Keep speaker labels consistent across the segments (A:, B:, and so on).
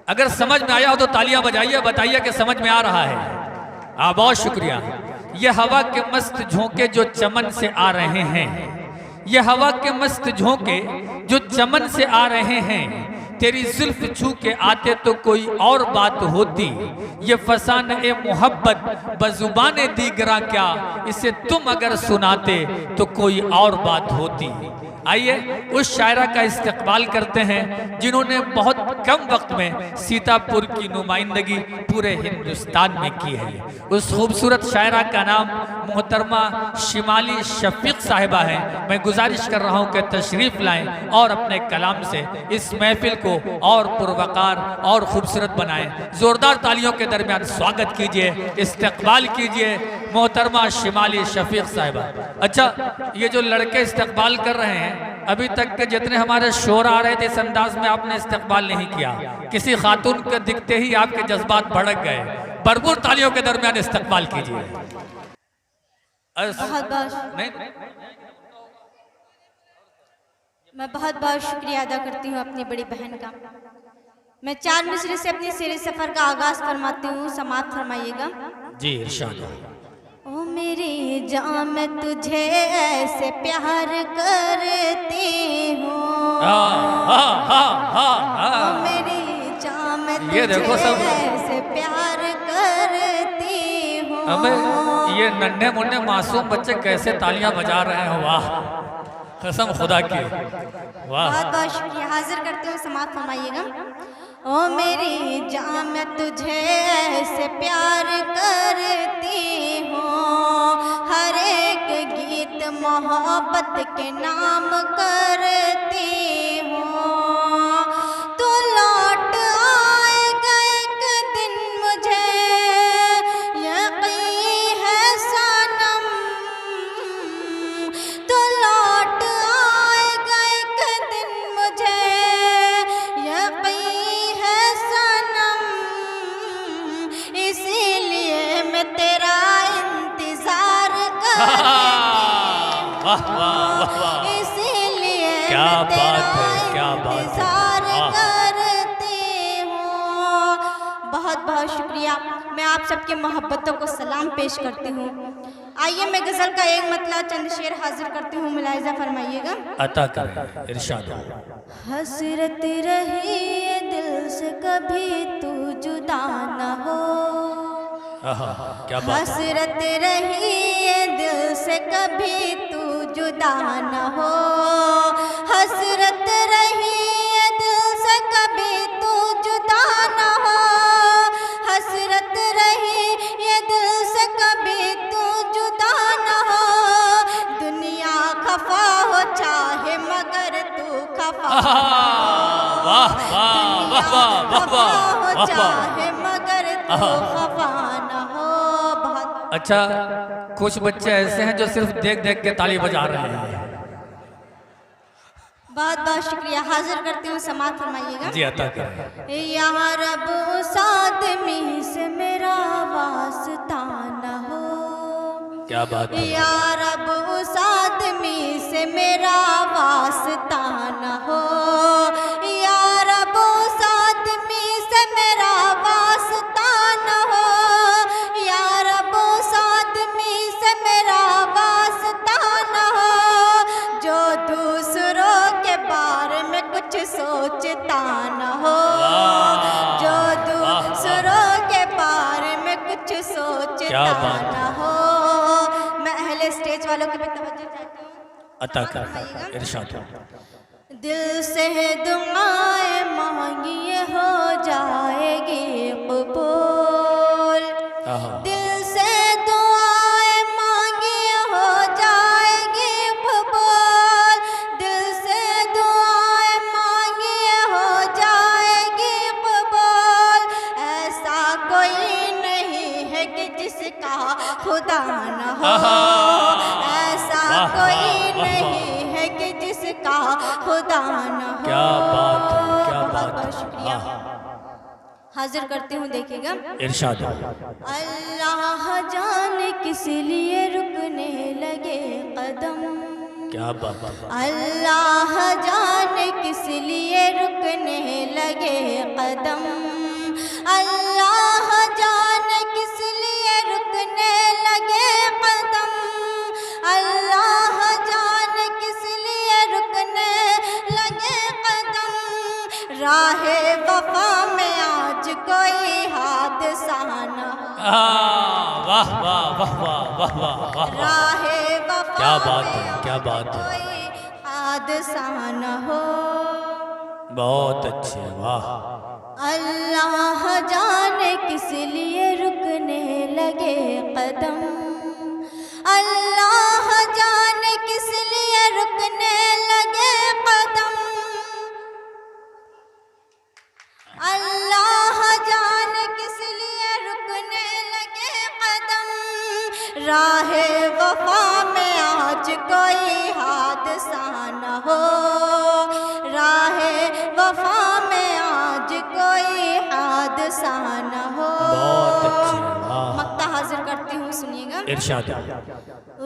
A: अगर समझ में आया हो तो तालियां बजाइए, बताइए कि समझ में आ रहा है। बहुत शुक्रिया। ये हवा के मस्त झोंके जो चमन से आ रहे हैं, ये हवा के मस्त झोंके जो चमन से आ रहे हैं, तेरी जुल्फ छू के आते तो कोई और बात होती। ये फसान ए मोहब्बत बजुबाने दीगरा क्या, इसे तुम अगर सुनाते तो कोई और बात होती। आइए उस शायरा का इस्तकबाल करते हैं जिन्होंने बहुत कम वक्त में सीतापुर की नुमाइंदगी पूरे हिंदुस्तान में की है। उस खूबसूरत शायरा का नाम मोहतरमा शिमाली शफीक साहिबा है। मैं गुजारिश कर रहा हूं कि तशरीफ लाएं और अपने कलाम से इस महफिल को और पुरवकार और खूबसूरत बनाएं। जोरदार तालियों के दरमियान स्वागत कीजिए, इस्तकबाल कीजिए मोहतरमा शिमाली शफीक साहिबा। अच्छा, ये जो लड़के इस्तकबाल कर रहे हैं, अभी तक के जितने हमारे शोर आ रहे थे इस अंदाज में आपने इस्तकबाल नहीं किया। किसी खातून के दिखते ही आपके जज्बात भड़क गए। भरपूर तालियों के दरमियान इस्तकबाल कीजिए।
B: मैं बहुत बहुत शुक्रिया अदा करती हूँ अपनी बड़ी बहन का। मैं 4 मिसरे से अपनी शेर सफर का आगाज फरमाती हूँ, समाप्त फरमाइएगा।
A: जी इरशाद।
B: ओ मेरी जान मैं तुझे ऐसे प्यार करती हूँ, ओ मेरी जान मैं तुझे ऐसे प्यार करती हूँ।
A: हमें ये नन्हे मुन्ने मासूम बच्चे कैसे तालियां बजा रहे हैं, वाह कसम खुदा की, वाह।
B: बहुत बहुत शुक्रिया। हाजिर करते हुए समाप्त फरमाइएगा। ओ मेरी जान मैं तुझे ऐसे प्यार करती हूँ, हर एक गीत मोहब्बत के नाम करती हूँ। तू लौट आएगा एक दिन मुझे यकीन है सनम, तू लौट आएगा एक दिन मुझे यकीन है सनम, इसीलिए मैं तेरा इंतजार करती हूँ, इसीलिए मैं तेरा इंतजार करती हूँ। बहुत बहुत शुक्रिया। मैं आप सबके मोहब्बतों को सलाम पेश करती हूँ। आइए मैं गजल का एक मतला चंद शेर हाजिर करती हूँ, मुलाहिजा फरमाइएगा।
A: अता करें, इरशाद।
B: हसरत रही दिल से कभी तू जुदा न हो,
A: क्या बात।
B: हसरत रही दिल से कभी तू जुदा न हो, हसरत रही दिल से कभी तू जुदा न हो, हसरत रही ये दिल से कभी तू जुदा न हो। दुनिया खफा हो चाहे मगर तू खफा हो, दुनिया खफा हो चाहे मगर तू खफा न हो। बहुत
A: अच्छा, कुछ बच्चे ऐसे हैं जो सिर्फ देख देख के ताली बजा रहे हैं।
B: बहुत बहुत शुक्रिया। हाजिर करती हूँ, समाप्त फरमाइएगा।
A: जी अता करें।
B: यहाँ रब उस आदमी से मेरा वास्ता न हो,
A: क्या बात है।
B: या रब उस आदमी से मेरा वास्ता न हो, या रब उस आदमी से मेरा वास्ता न हो, या रब उस आदमी से मेरा वास्ता न हो, जो दूसरों के बारे में कुछ सोचता न हो, जो दूसरों के बारे में कुछ सोचता न हो। मैं अहले स्टेज वालों की भी तवज्जो चाहती हूँ।
A: अता करें, इरशाद।
B: दिल से दुआएं मांगिए हो जाएगी कबूल, दिल से दुआएं मांगिए हो जाएगी कबूल, दिल से दुआएं मांगिए हो जाएगी कबूल। ऐसा कोई नहीं है कि जिसका खुदा न हो, ऐसा कोई नहीं है कि जिसका खुदा न हो।
A: क्या बात है, क्या बात है।
B: शुक्रिया। हाजिर करती हूँ, देखिएगा।
A: इरशाद।
B: अल्लाह जाने किस लिए रुकने लगे कदम,
A: क्या बात है।
B: अल्लाह जाने किस लिए रुकने लगे कदम, अल्लाह जाने किस लिए रुकने लगे कदम, अल्लाह जाने किस लिए रुकने लगे कदम। राहे वफा में आज कोई हादसा न हो।
A: वाह वाह वाह वाह वाह वाह वाह।
B: राहे वफा
A: क्या बात है,
B: में
A: क्या बात है।
B: कोई हादसा न हो।
A: बहुत अच्छे, वाह।
B: अल्लाह जाने किस लिए रुकने लगे कदम, अल्लाह जाने किस लिए रुकने लगे कदम, अल्लाह जाने किस लिए रुकने लगे कदम। राहे वफा में आज कोई हादसा न हो, राहे वफा में आज कोई हादसा न हो।
A: बहुत अच्छे, वाह।
B: मक्ता हाजिर करती हूँ, सुनिएगा।
A: इरशाद।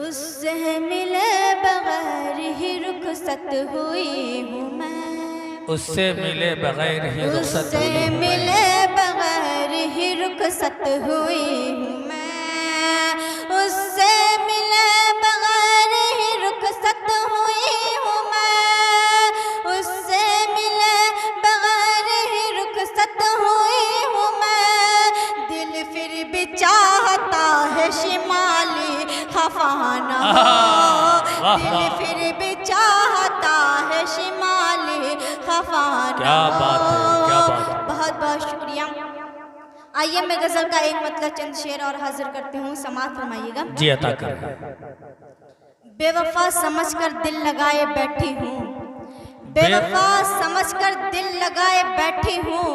B: उससे मिले बगैर ही रुखसत हुई हूँ मैं,
A: उससे मिले बगैर ही रुखसत
B: उससे
A: हुई हूँ मैं।
B: मिले बगैर ही रुखसत हुई हूँ मैं, उससे मिले बगैर ही रुखसत हुई हूँ मैं, उससे मिले बगैर ही रुखसत हुई हूँ मैं। दिल फिर भी चाहता है शिमाली खफा न हो, दिल फिर भी चाहता है शिमाली खफा न
A: क्या
B: हो।
A: बात है, क्या बात है।
B: बहुत बहुत शुक्रिया। आइए मैं गजल का एक मतलब चंद शेर और हाजिर करती हूँ, समाअत फरमाइएगा।
A: जी अता कर।
B: बेवफा समझकर दिल लगाए बैठी हूँ, बेवफा समझकर दिल लगाए बैठी हूँ,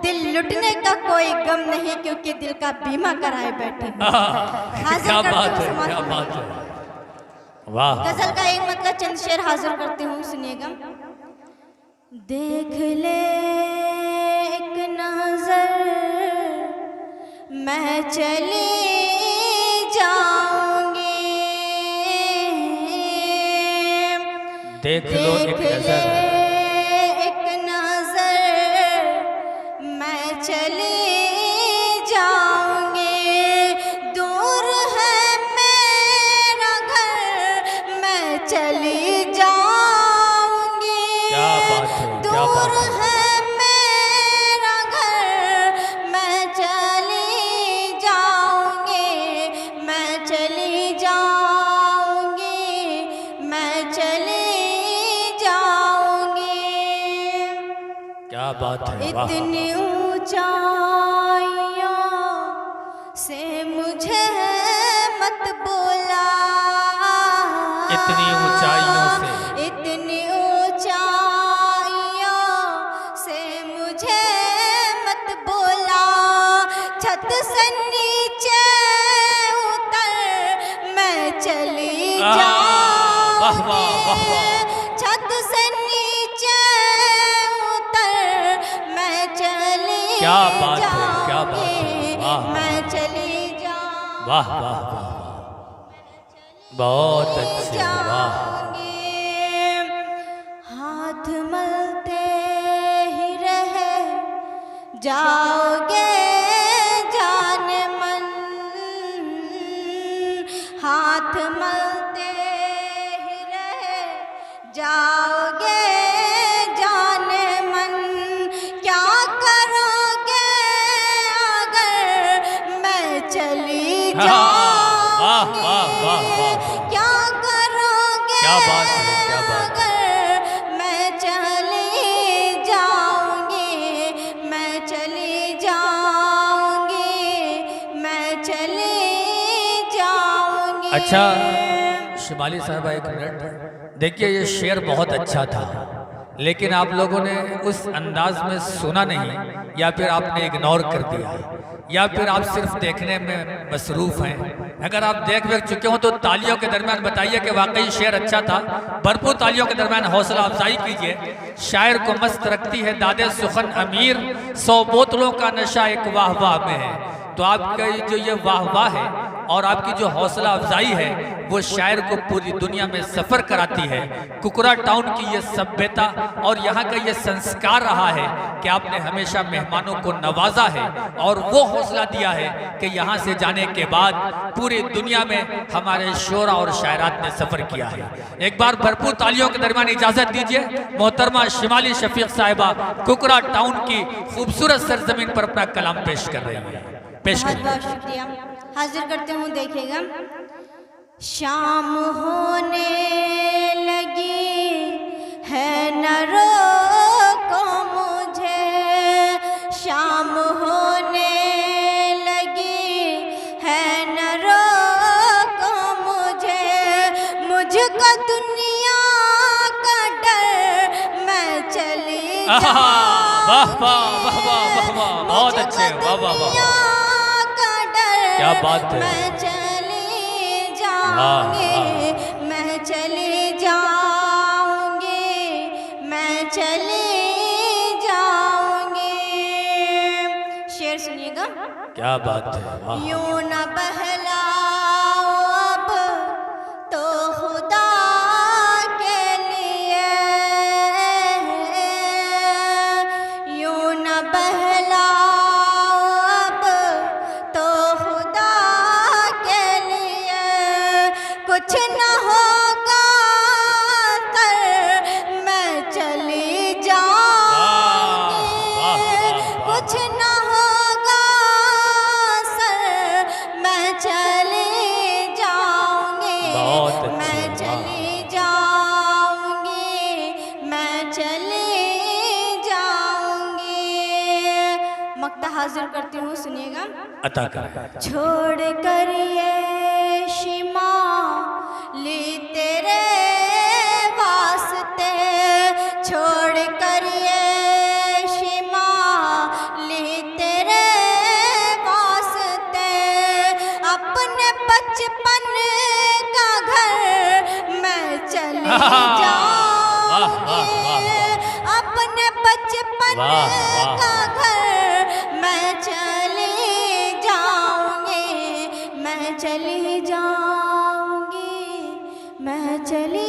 B: दिल लुटने का कोई गम नहीं क्योंकि दिल का बीमा कराए बैठी हूँ। हाजिर
A: क्या
B: करती
A: बात
B: हूँ,
A: है,
B: समाअत
A: क्या बात
B: फरमाइएगा।
A: है, वाह।
B: गजल का एक मतलब चंद शेर हाजिर करती हूँ, सुनिएगा। देख ले एक नजर मैं चली जाऊंगी,
A: देख लो एक
B: देख ले
A: नजर।
B: एक नजर मैं चली जाऊंगी, दूर है मेरा घर मैं चली जाऊंगी,
A: क्या बात है, क्या
B: दूर
A: बात है।
B: है मेरा घर मैं चली जाऊंगी, मैं चली जाऊंगी, मैं चली जाऊंगी।
A: क्या बात है, वाह।
B: इतनी ऊंचाइयों से मुझे मत बोला,
A: इतनी ऊंचाइयों से,
B: इतनी ऊंचाइयों से मुझे मत बोला, छत से नीचे उतर मैं चली
A: वाह, वाह, वाह,
B: जाऊंगी,
A: वाह।
B: छत से नीचे उतर मैं चली
A: क्या बात है, क्या बात है,
B: जाऊंगी,
A: वाह।
B: मैं चली जाऊंगी,
A: वाह वाह वाह वाह। बहुत अच्छे, वाह।
B: जाऊंगी। हाथ मलते ही रहे जाओगे जान मन, हाथ मलते ही रहे जाओगे जान मन। क्या करोगे अगर मैं चली
A: वाह वाह
B: जाऊंगी,
A: वाह वाह।
B: क्या करोगे
A: क्या बात है, क्या बात है।
B: अगर मैं चली जाऊंगी, मैं चली जाऊंगी, मैं चली जाऊंगी।
A: अच्छा शिमाली साहबा, एक मिनट देखिए, ये शेर बहुत अच्छा था, लेकिन आप लोगों ने उस अंदाज में सुना नहीं, या फिर आपने इग्नोर कर दिया, या फिर आप सिर्फ देखने में मसरूफ हैं। अगर आप देख चुके हो तो तालियों के दरमियान बताइए कि वाकई शेर अच्छा था। भरपूर तालियों के दरमियान हौसला अफजाई कीजिए। शायर को मस्त रखती है दादे सुखन अमीर, 100 बोतलों का नशा एक वाह वाह में है। तो आपका जो ये वाह वाह है और आपकी जो हौसला अफजाई है वो शायर को पूरी दुनिया में सफ़र कराती है। कुकरा टाउन की ये सभ्यता और यहाँ का ये संस्कार रहा है कि आपने हमेशा मेहमानों को नवाजा है और वो हौसला दिया है कि यहाँ से जाने के बाद पूरी दुनिया में हमारे शोरा और शायरात ने सफ़र किया है। एक बार भरपूर तालियों के दरमियान इजाज़त दीजिए, मोहतरमा शिमाली शफीक साहिबा कुकरा टाउन की खूबसूरत सरजमीन पर अपना कलाम पेश कर रही है। पेश
B: बहुत बहुत शुक्रिया। हाजिर करते हूँ, देखिएगा। शाम होने लगी है न रोको मुझे, शाम होने लगी है न रोको मुझे, मुझको दुनिया का डर मैं चली
A: वाह वाह वाह वाह वाह, बहुत अच्छे, वाह वाह वाह, क्या बात है।
B: मैं चली जाऊंगी, मैं चली जाऊंगी, मैं चली जाऊंगी। शेर सुनिएगा।
A: क्या बात है, वाह।
B: यूं न बहलाओ अब तो खुदा के लिए, यूं न बहलाओ अब तो खुदा के लिए, कुछ न होगा कर मैं चली जाऊंगी, कुछ न होगा सर मैं चली जाऊंगी,
A: बहुत अच्छे,
B: मैं चली जाऊंगी, मैं चली जाऊंगी। मक्ता हाजिर करती हूँ, सुनिएगा।
A: अता कर।
B: छोड़ कर ये शिमाली तेरे वास्ते, छोड़ कर ये शिमाली तेरे वास्ते, अपने बचपन का घर मैं चली जाऊंगी, अपने बचपन का घर मैं चली जाऊंगी, मैं चली जाऊंगी, मैं चली